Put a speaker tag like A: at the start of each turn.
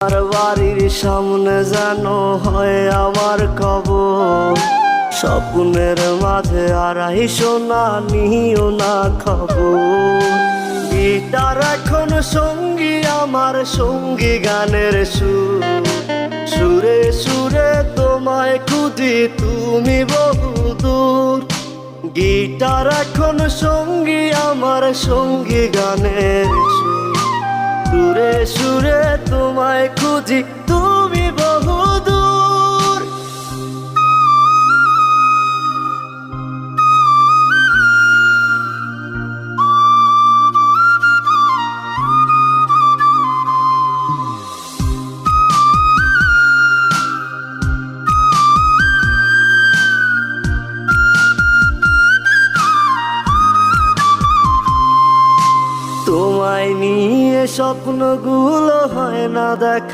A: আর বাড়ির সামনে যেন হয় আমার কবর, স্বপ্নের মাঝে আড়াই সোনা নিও না খবর। গিটার এখন সঙ্গী আমার, সঙ্গী গানের সুর, সুরে সুরে তোমায় খুঁজি তুমি বহুদূর। গিটার এখন সঙ্গী আমার, সঙ্গী গানের সুর, সুরে সুরে তোমায় খুঁজি তুমি বহুদূর। তোমায় নিয়ে স্বপ্নগুলো হয় না দেখা।